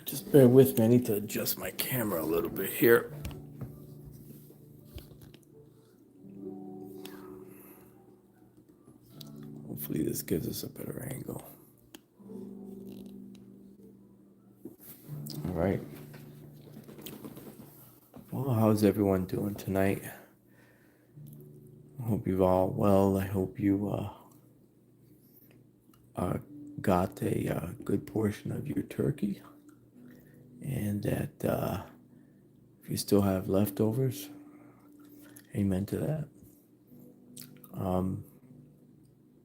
Just bear with me. I need to adjust my camera a little bit here. Hopefully this gives us a better angle. All right. Well, how's everyone doing tonight? I hope you're all well. I hope you got a good portion of your turkey, and that if you still have leftovers, amen to that.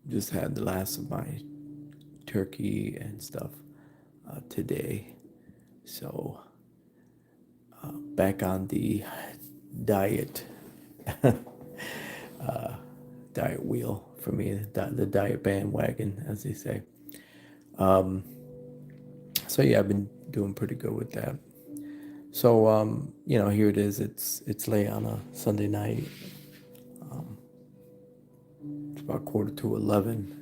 Just had the last of my turkey and stuff today, so back on the diet diet wheel for me, the diet bandwagon, as they say. So yeah, I've been doing pretty good with that. So here it is. It's late on a Sunday night. It's about 10:45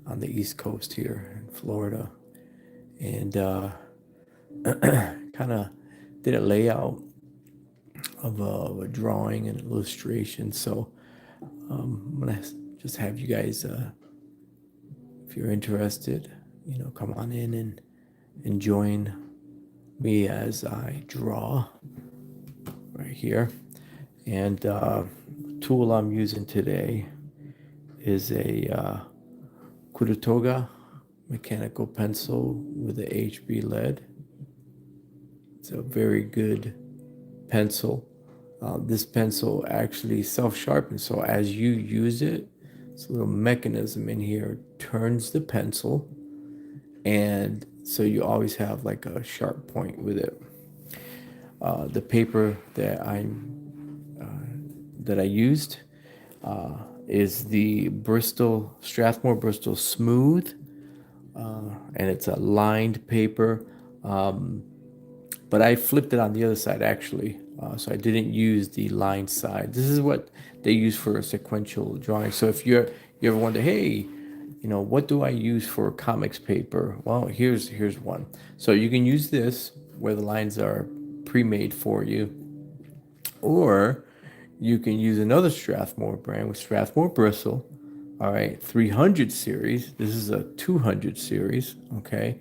on the East Coast here in Florida, and kind of did a layout of a drawing and illustration. So I'm gonna just have you guys, if you're interested, come on in and join me as I draw right here. And tool I'm using today is a Kurutoga mechanical pencil with a HB lead. It's a very good pencil. This pencil actually self-sharpens, so as you use it, this little mechanism in here turns the pencil, and so you always have like a sharp point with it. The paper that I used is the Strathmore Bristol Smooth, and it's a lined paper. But I flipped it on the other side actually, so I didn't use the lined side. This is what they use for a sequential drawing. So if you ever wonder, hey, what do I use for comics paper? Well, here's one. So you can use this where the lines are pre-made for you, or you can use another Strathmore brand with Strathmore Bristol. All right, 300 series. This is a 200 series. Okay.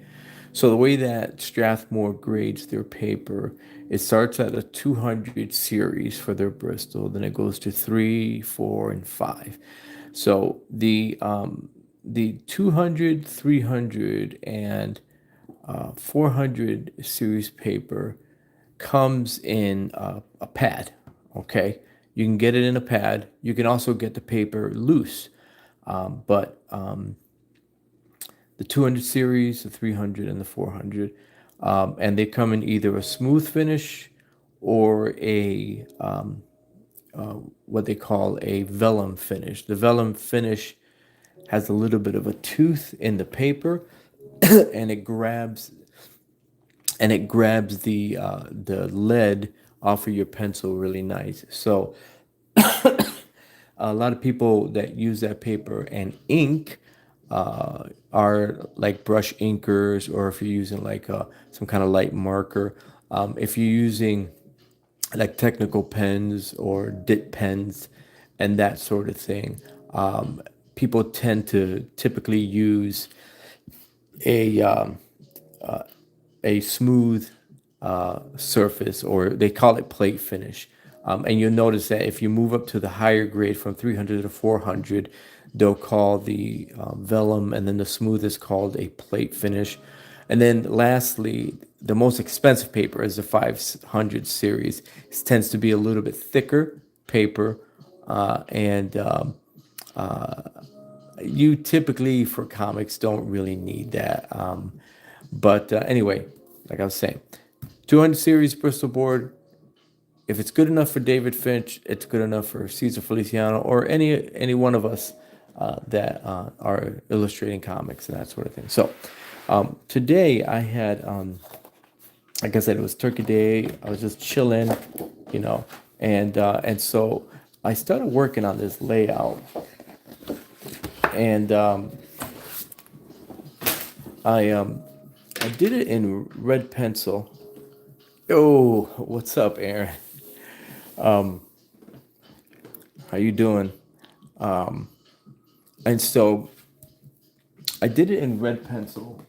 So the way that Strathmore grades their paper, it starts at a 200 series for their Bristol, then it goes to 3, 4, and 5. So the 200, 300, and 400 series paper comes in a pad. Okay, you can get it in a pad. You can also get the paper loose, but the 200 series, the 300, and the 400. And they come in either a smooth finish or a what they call a vellum finish. The vellum finish has a little bit of a tooth in the paper, and it grabs the lead off of your pencil really nice. So a lot of people that use that paper and ink are like brush inkers, or if you're using like some kind of light marker. If you're using like technical pens or dip pens and that sort of thing, people tend to typically use a smooth surface, or they call it plate finish. And you'll notice that if you move up to the higher grade from 300 to 400, they'll call the vellum, and then the smooth is called a plate finish. And then lastly, the most expensive paper is the 500 series. It tends to be a little bit thicker paper, and you typically for comics don't really need that. But anyway, like I was saying, 200 series Bristol board. If it's good enough for David Finch, it's good enough for Cesar Feliciano or any one of us that are illustrating comics and that sort of thing. So today I had, like I said, it was Turkey Day. I was just chilling, and so I started working on this layout, and I I did it in red pencil. Oh, what's up, Aaron? How you doing? And so I did it in red pencil.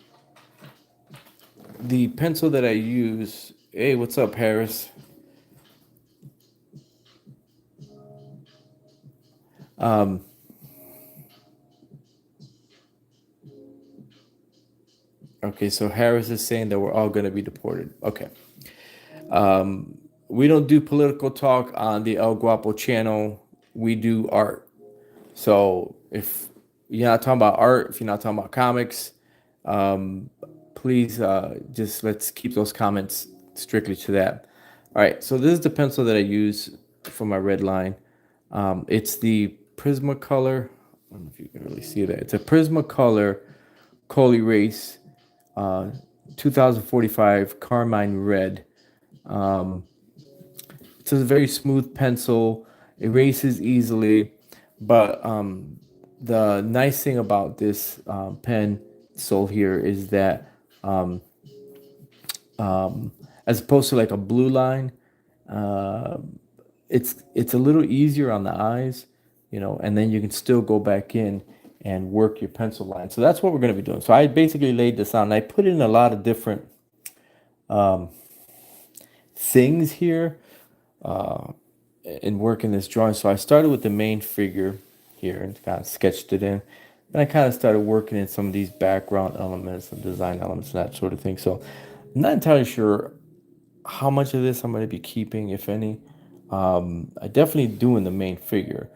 The pencil that I use. Hey, what's up, Harris? Okay, so Harris is saying that we're all going to be deported. Okay. We don't do political talk on the El Guapo channel. We do art. So if you're not talking about art, if you're not talking about comics, please just let's keep those comments strictly to that. All right, so this is the pencil that I use for my red line. It's the Prismacolor. I don't know if you can really see that. It's a Prismacolor Coal Erase uh, 2045 Carmine Red. It's a very smooth pencil, erases easily, but the nice thing about this pen sole here is that as opposed to like a blue line, uh, it's a little easier on the eyes, you know, and then you can still go back in and work your pencil line. So that's what we're going to be doing. So I basically laid this out and I put in a lot of different things here in working this drawing. So I started with the main figure here and kind of sketched it in. And I kind of started working in some of these background elements and design elements and that sort of thing. So I'm not entirely sure how much of this I'm going to be keeping, if any. I definitely doing the main figure.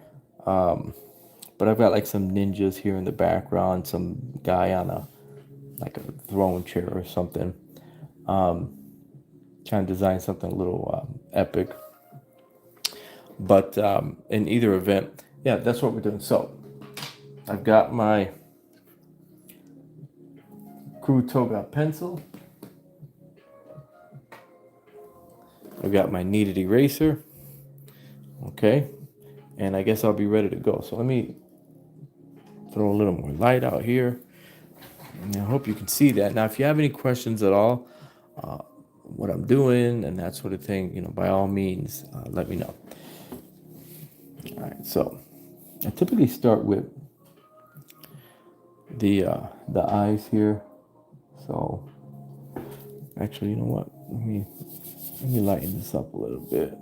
But I've got like some ninjas here in the background, some guy on a like a throne chair or something. Trying to design something a little epic. But in either event, yeah, that's what we're doing. So I've got my Crew Toga pencil. I've got my kneaded eraser. Okay. And I guess I'll be ready to go. So let me throw a little more light out here. And I hope you can see that. Now, if you have any questions at all, what I'm doing and that sort of thing, you know, by all means, let me know. All right. So I typically start with the eyes here. So actually, you know what? Let me lighten this up a little bit.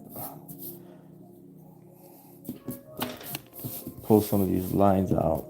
Pull some of these lines out.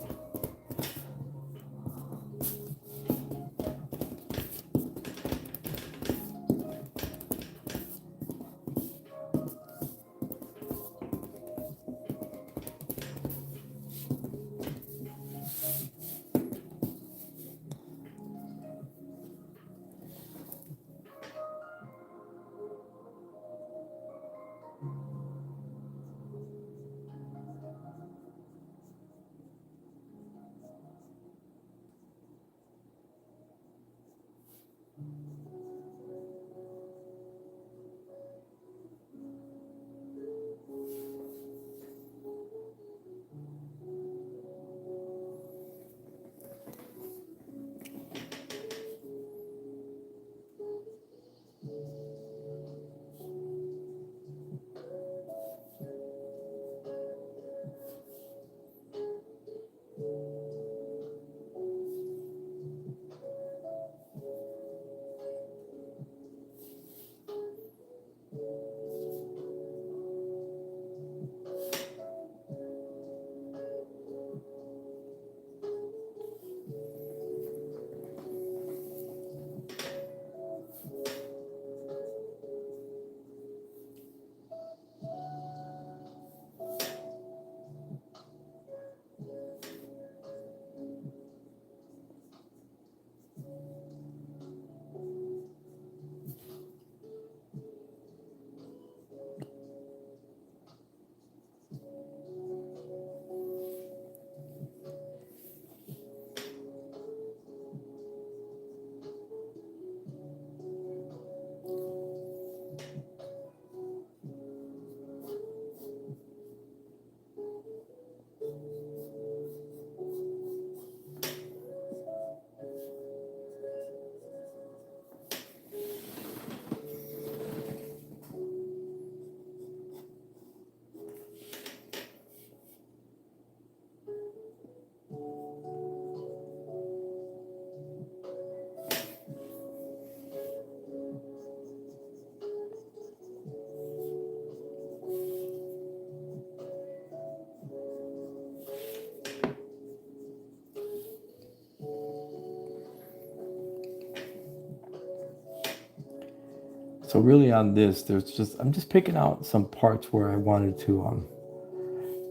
So really on this, I'm just picking out some parts where I wanted to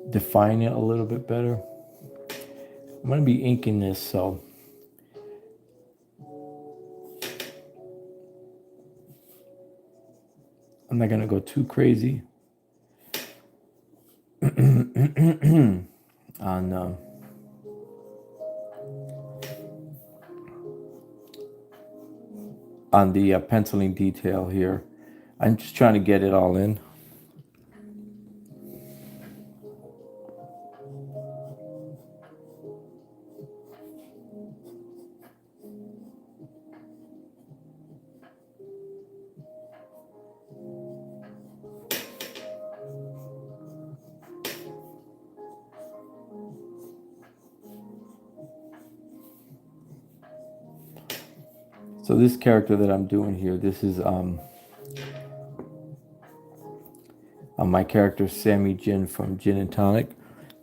define it a little bit better. I'm going to be inking this, so I'm not going to go too crazy on the penciling detail here. I'm just trying to get it all in. So this character that I'm doing here, this is my character Sammy Jin from Gin and Tonic,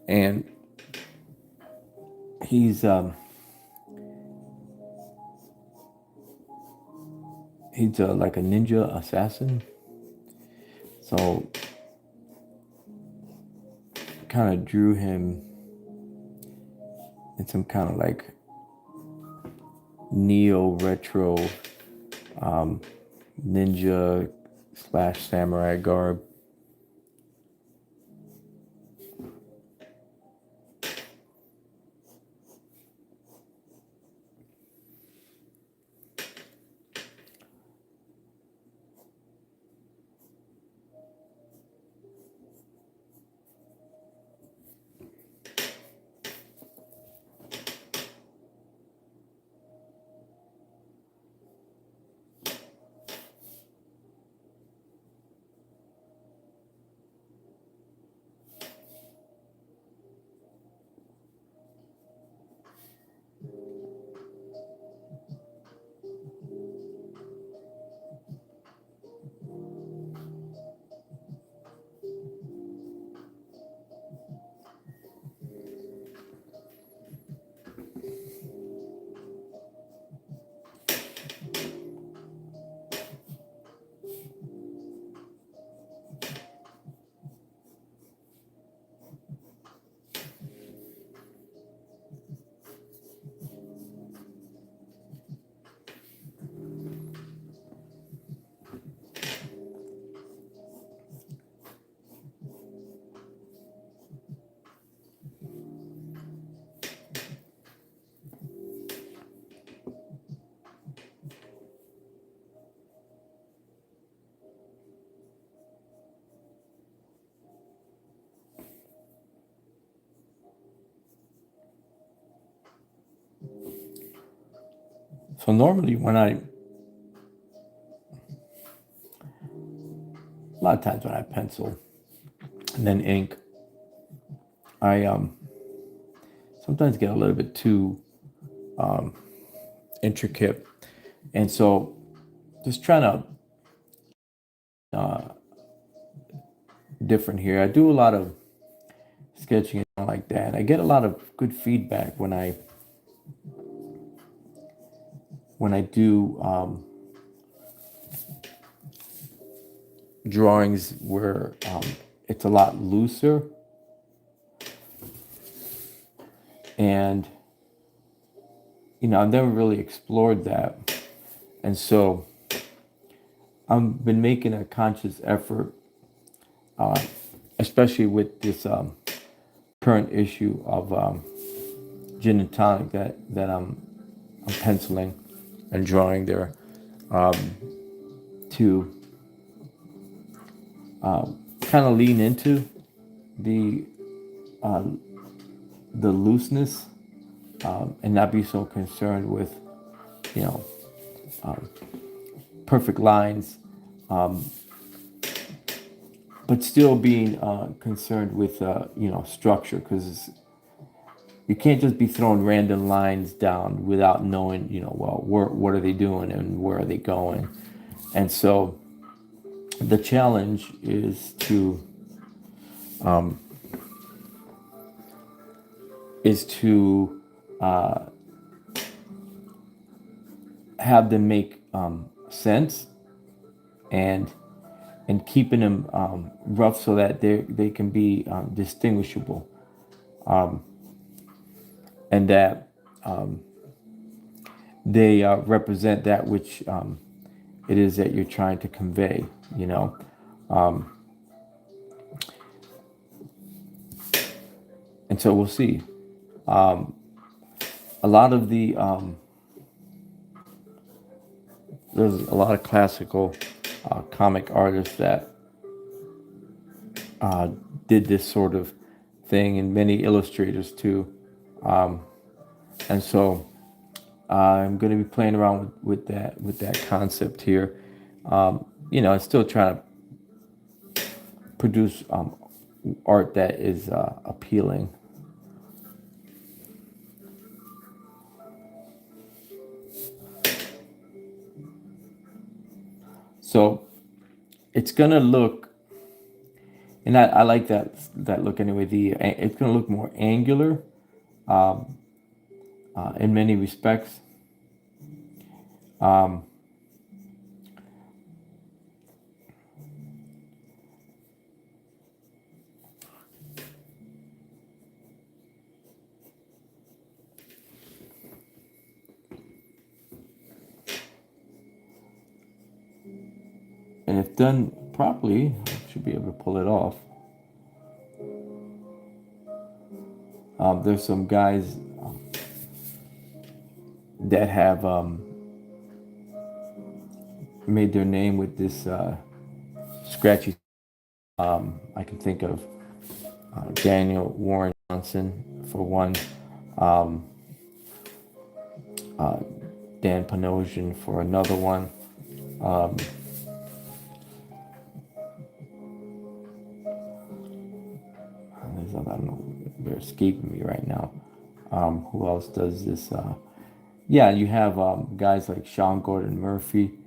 and he's like a ninja assassin. So kind of drew him in some kind of like neo retro ninja / samurai garb. So normally a lot of times when I pencil and then ink, I sometimes get a little bit too intricate, and so just trying to different here. I do a lot of sketching and like that. I get a lot of good feedback when I do drawings where it's a lot looser, and I've never really explored that, and so I've been making a conscious effort, especially with this current issue of Gin and Tonic that I'm penciling and drawing there, to kind of lean into the looseness, and not be so concerned with you know perfect lines, but still being concerned with structure, because you can't just be throwing random lines down without knowing well, what are they doing and where are they going. And so the challenge is to have them make sense, and keeping them rough so that they can be distinguishable, and that they represent that which it is that you're trying to convey. You know, and so we'll see. A lot of the there's a lot of classical comic artists that uh, did this sort of thing, and many illustrators too. And so I'm going to be playing around with that concept here. You know, I'm still trying to produce art that is appealing. So it's gonna look, and I like that look anyway. It's gonna look more angular in many respects. And if done properly, I should be able to pull it off. There's some guys that have made their name with this scratchy. I can think of Daniel Warren Johnson for one, Dan Panosian for another one. I don't know, they're escaping me right now. Who else does this? Yeah, you have guys like Sean Gordon Murphy,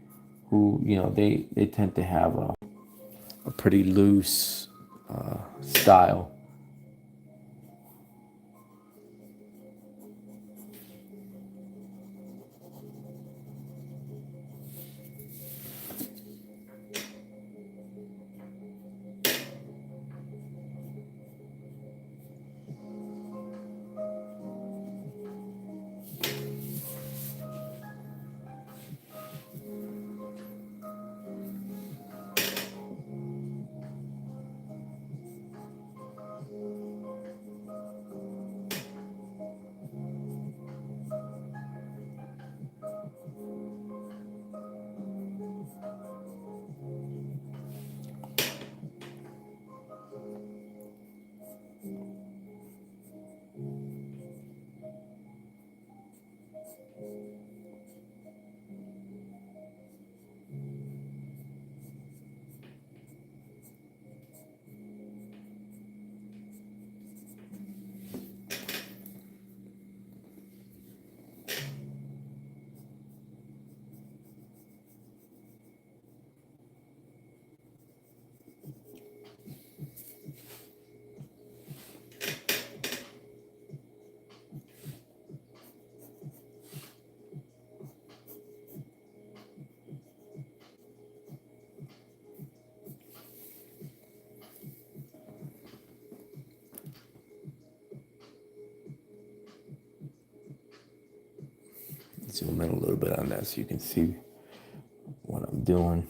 who they tend to have a pretty loose style. Zoom in a little bit on that so you can see what I'm doing.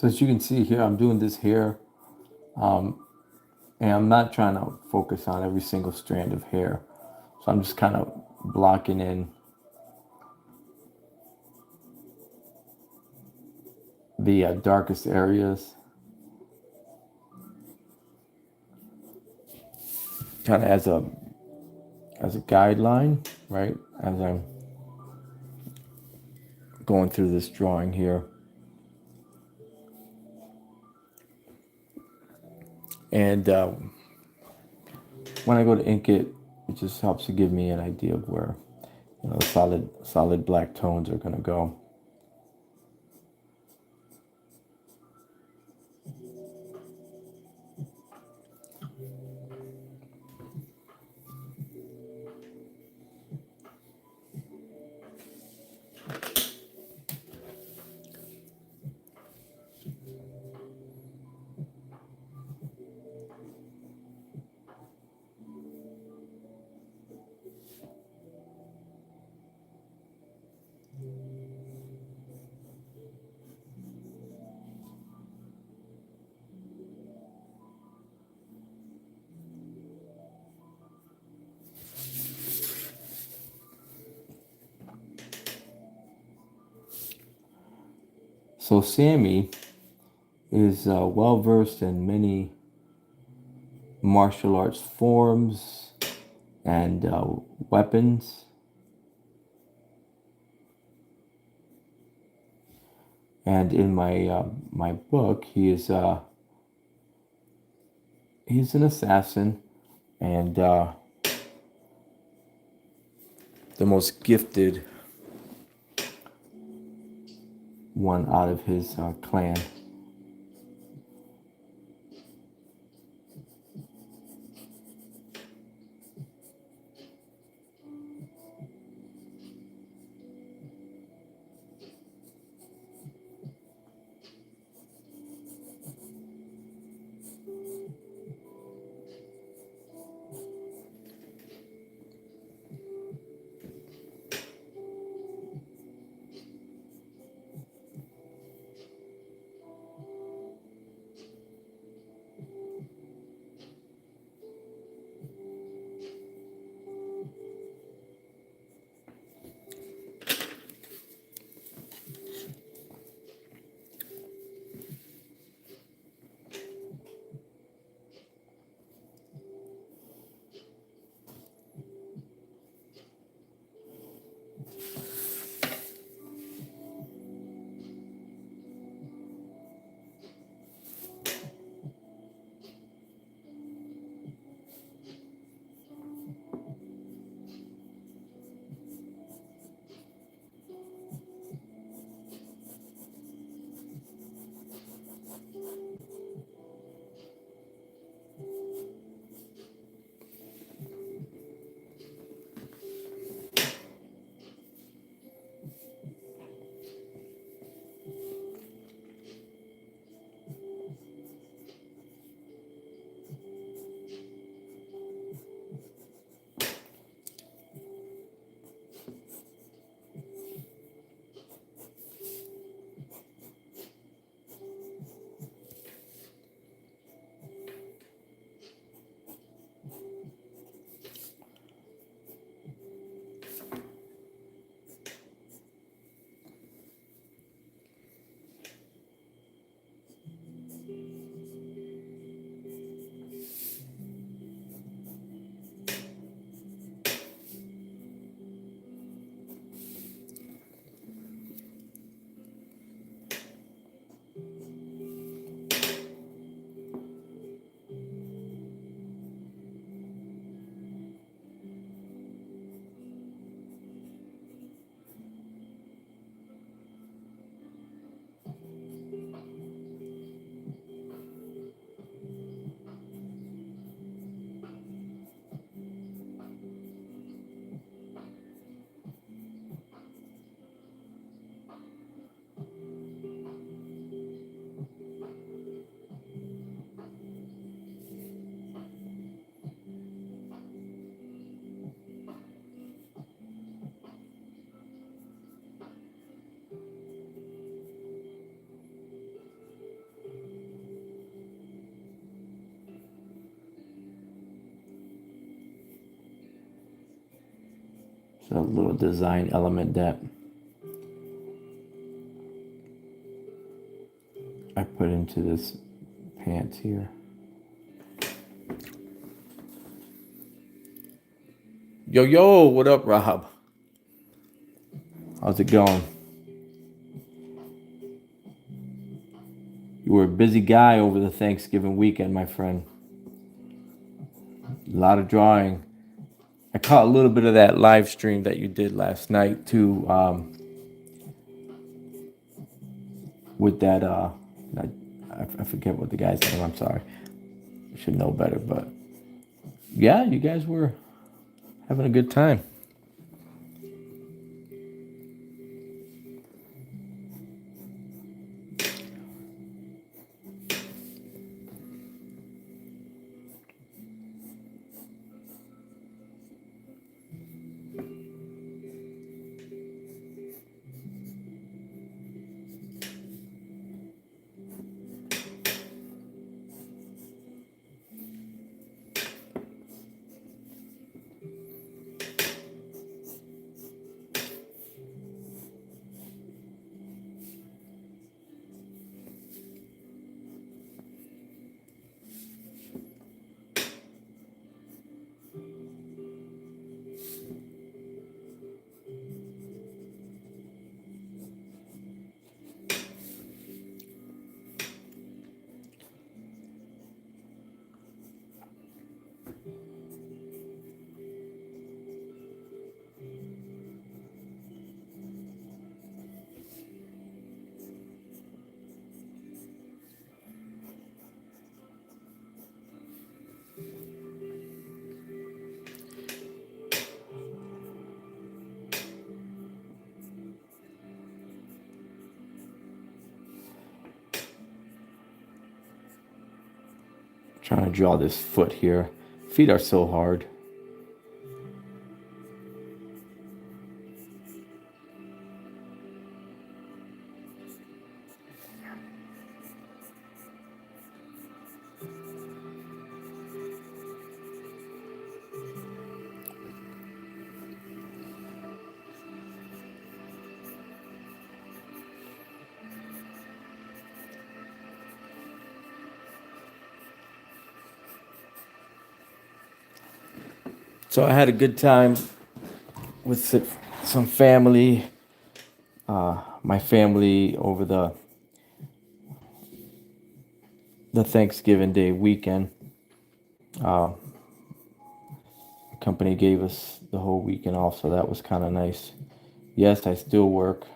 So as you can see here, I'm doing this here, and I'm not trying to focus on every single strand of hair. So I'm just kind of blocking in the darkest areas, kind of as a guideline, right? As I'm going through this drawing here. And when I go to ink it, it just helps to give me an idea of where, the solid black tones are going to go. So Sammy is well versed in many martial arts forms and weapons. And in my book, he's an assassin, and the most gifted one out of his clan. a little design element that I put into this pants here. Yo, what up, Rob? How's it going? You were a busy guy over the Thanksgiving weekend, my friend. A lot of drawing. I caught a little bit of that live stream that you did last night too, with that. I forget what the guy's name. I'm sorry. I should know better, but yeah, you guys were having a good time. Trying to draw this foot here. Feet are so hard. So I had a good time with some family. My family over the Thanksgiving Day weekend. The company gave us the whole weekend off, so that was kind of nice. Yes, I still work.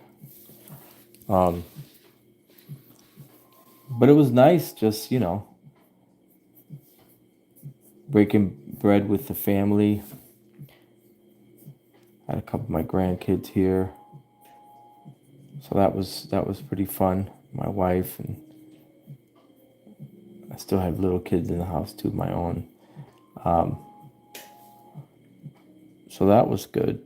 Um, but it was nice just, breaking bread with the family. I had a couple of my grandkids here. So that was pretty fun. My wife, and I still have little kids in the house too, my own. Um, so that was good.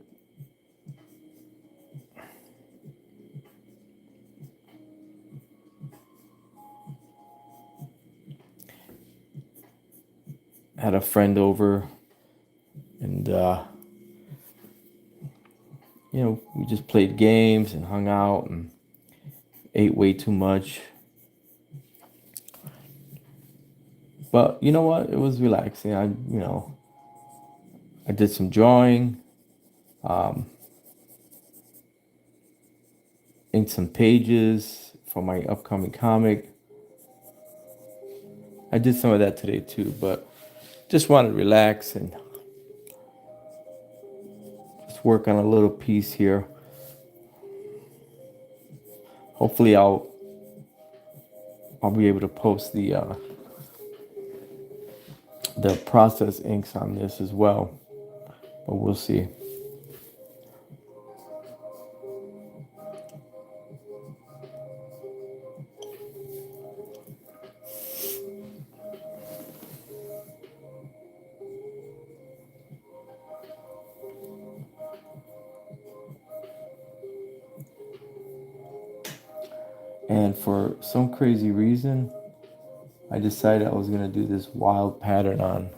Had a friend over, and we just played games and hung out and ate way too much. But you know what? It was relaxing. I did some drawing, um, inked some pages for my upcoming comic. I did some of that today too, but just wanted to relax and just work on a little piece here. Hopefully I'll be able to post the process inks on this as well, but we'll see. And for some crazy reason, I decided I was gonna do this wild pattern on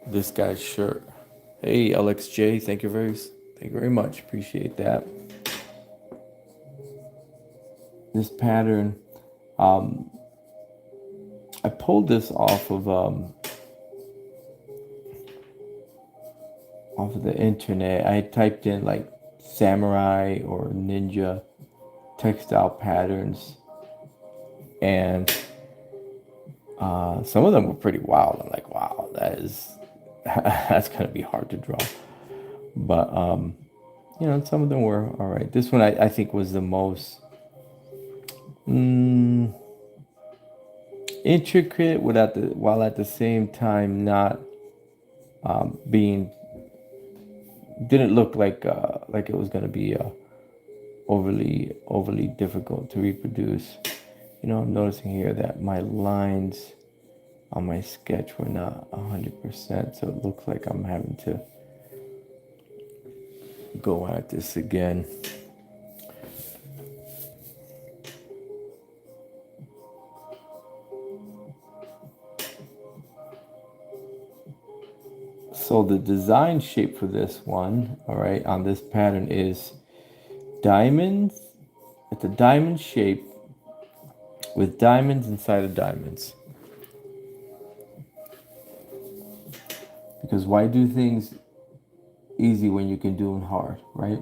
this guy's shirt. Hey, LXJ, thank you very much. Appreciate that. This pattern, um, I pulled this off of the internet. I typed in like samurai or ninja textile patterns, and some of them were pretty wild. I'm like, wow, that is that's gonna be hard to draw. But some of them were all right. This one I think was the most mm, intricate, without the while at the same time not being didn't look like it was gonna be overly difficult to reproduce. I'm noticing here that my lines on my sketch were not 100%, so it looks like I'm having to go at this again. So the design shape for this one, all right, on this pattern is diamonds. It's a diamond shape with diamonds inside of diamonds. Because why do things easy when you can do them hard, right?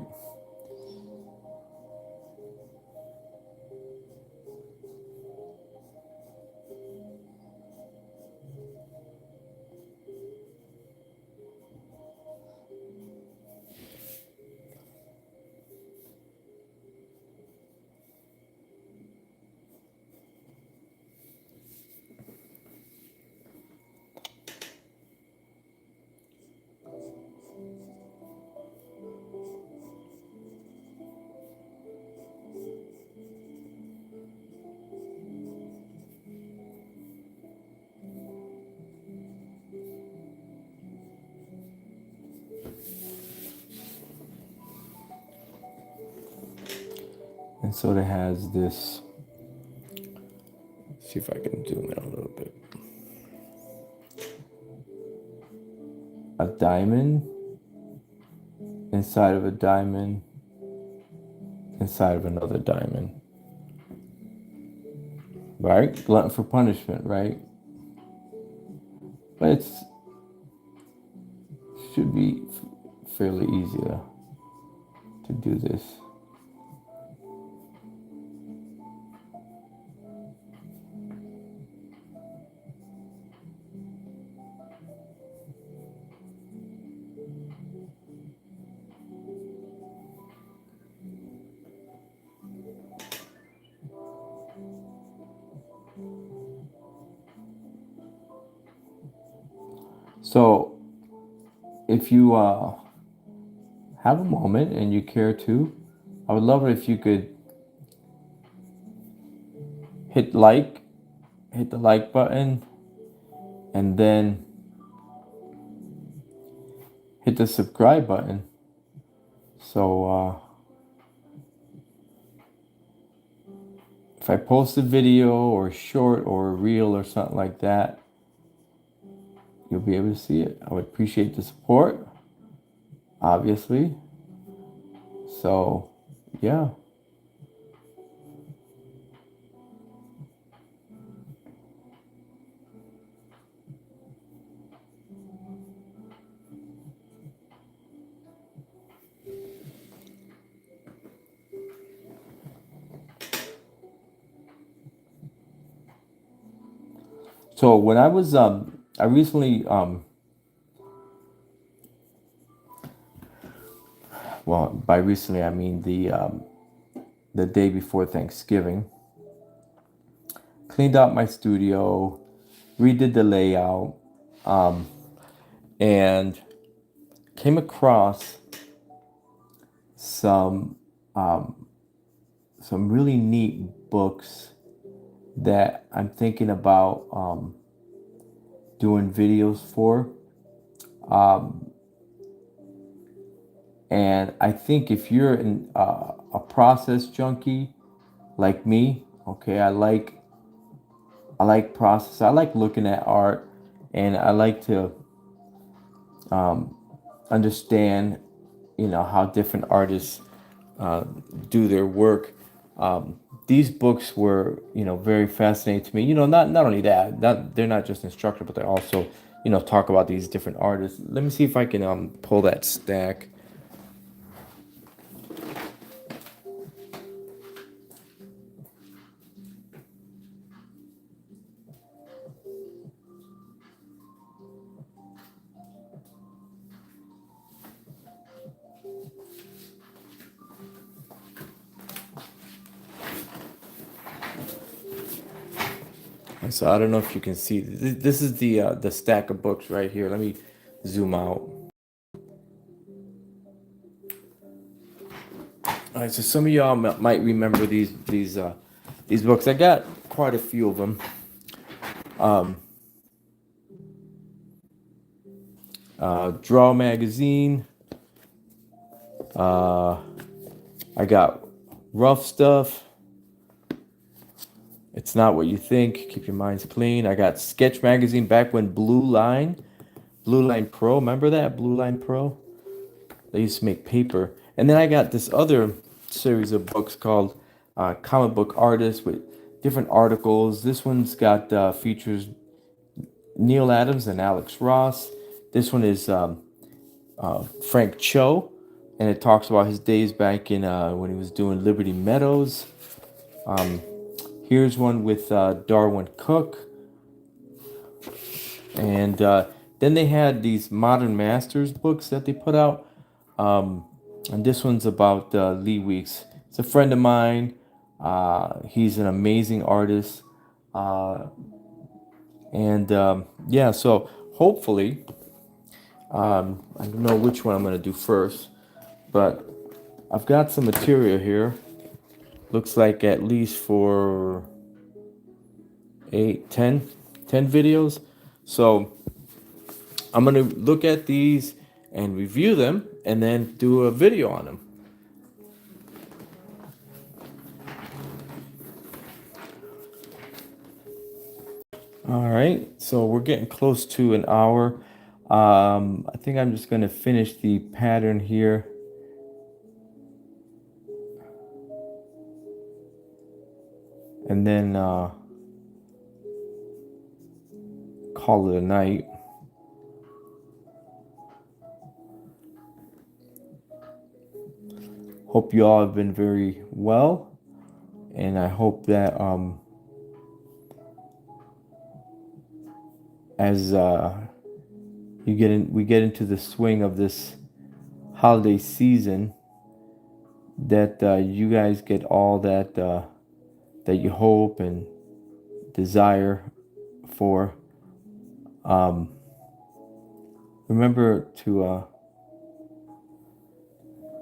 And so it has this. See if I can zoom in a little bit. A diamond inside of a diamond inside of another diamond. Right? Glutton for punishment, right? But it's should be fairly easy to do this. So if you have a moment and you care to, I would love it if you could hit the like button, and then hit the subscribe button. So if I post a video or a short or a reel or something like that, you'll be able to see it. I would appreciate the support, obviously. So, yeah. So when I recently well, by recently I mean the day before Thanksgiving, cleaned out my studio, redid the layout, and came across some some really neat books that I'm thinking about doing videos for. And I think if you're a process junkie like me, okay, I like process. I like looking at art, and I like to understand, how different artists uh, do their work. These books were, very fascinating to me. Not only that, they're not just instructor, but they also, talk about these different artists. Let me see if I can pull that stack. So I don't know if you can see. This is the stack of books right here. Let me zoom out. All right, so some of y'all might remember these books. I got quite a few of them. Draw magazine. Uh, I got Rough Stuff. It's Not What You Think. Keep Your Minds Clean. I got Sketch magazine back when Blue Line Pro. Remember that Blue Line Pro? They used to make paper. And then I got this other series of books called Comic Book Artists with different articles. This one's got features Neil Adams and Alex Ross. This one is Frank Cho, and it talks about his days back in when he was doing Liberty Meadows. Here's one with Darwin Cook. And then they had these Modern Masters books that they put out. And this one's about Lee Weeks. It's a friend of mine. He's an amazing artist. And yeah, so hopefully, I don't know which one I'm going to do first, but I've got some material here. Looks like at least for 10 videos. So I'm going to look at these and review them and then do a video on them. All right, so we're getting close to an hour. I think I'm just going to finish the pattern here. And then call it a night. Hope you all have been very well, and I hope that as we get into the swing of this holiday season, that you guys get all that that you hope and desire for. Remember to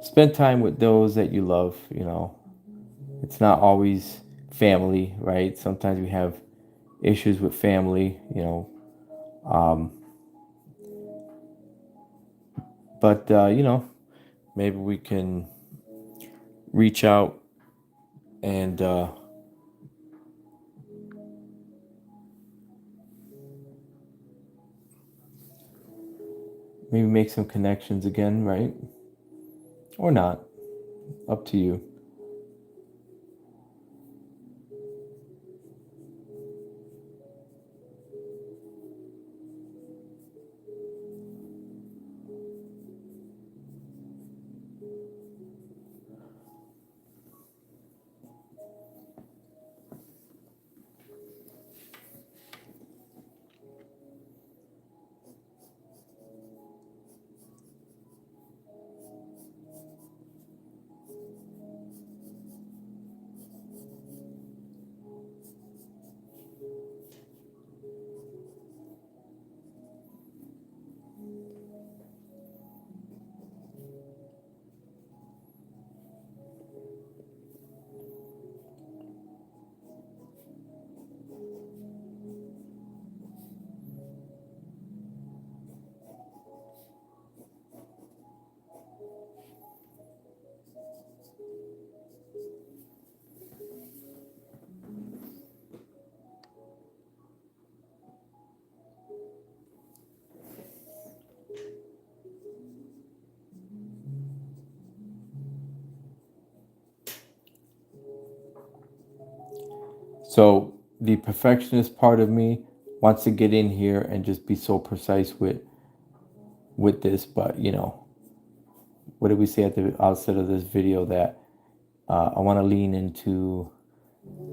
spend time with those that you love. It's not always family, right? Sometimes we have issues with family, but maybe we can reach out and maybe make some connections again, right? Or not. Up to you. So the perfectionist part of me wants to get in here and just be so precise with this, but what did we say at the outset of this video? That I want to lean into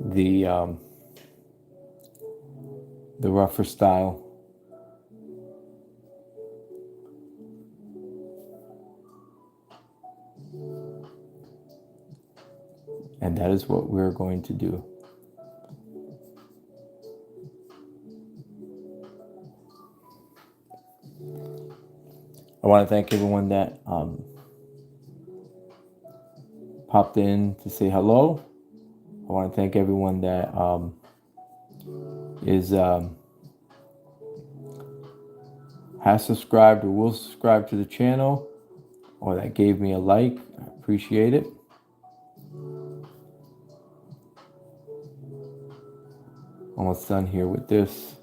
the um, the rougher style, and that is what we're going to do. I want to thank everyone that popped in to say hello. I want to thank everyone that is has subscribed or will subscribe to the channel, or that gave me a like. I appreciate it. Almost done here with this.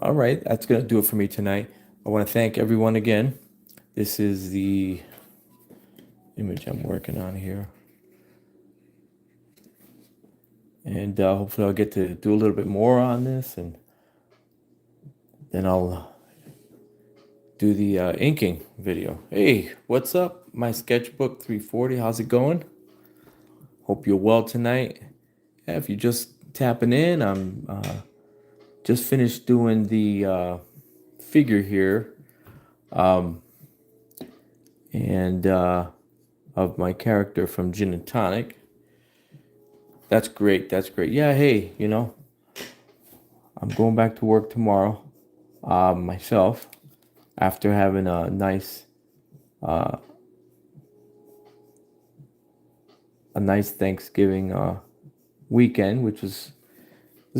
All right, that's going to do it for me tonight. I want to thank everyone again. This is the image I'm working on here. And hopefully I'll get to do a little bit more on this, and then I'll do the inking video. Hey, what's up? My sketchbook 340, how's it going? Hope you're well tonight. Yeah, if you're just tapping in, I'm just finished doing the figure here, and of my character from Gin and Tonic. That's great. That's great. Yeah, hey, I'm going back to work tomorrow, myself, after having a nice Thanksgiving weekend, which was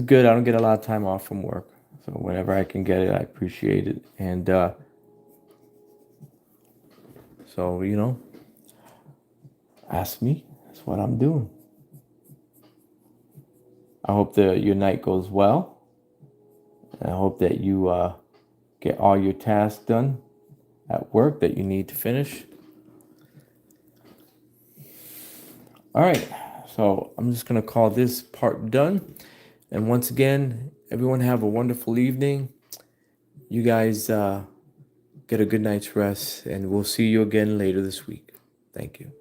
good. I don't get a lot of time off from work, So whenever I can get it, I appreciate it. And so, ask me. That's what I'm doing. I hope that your night goes well. And I hope that you get all your tasks done at work that you need to finish. All right. So I'm just going to call this part done. And once again, everyone have a wonderful evening. You guys get a good night's rest, and we'll see you again later this week. Thank you.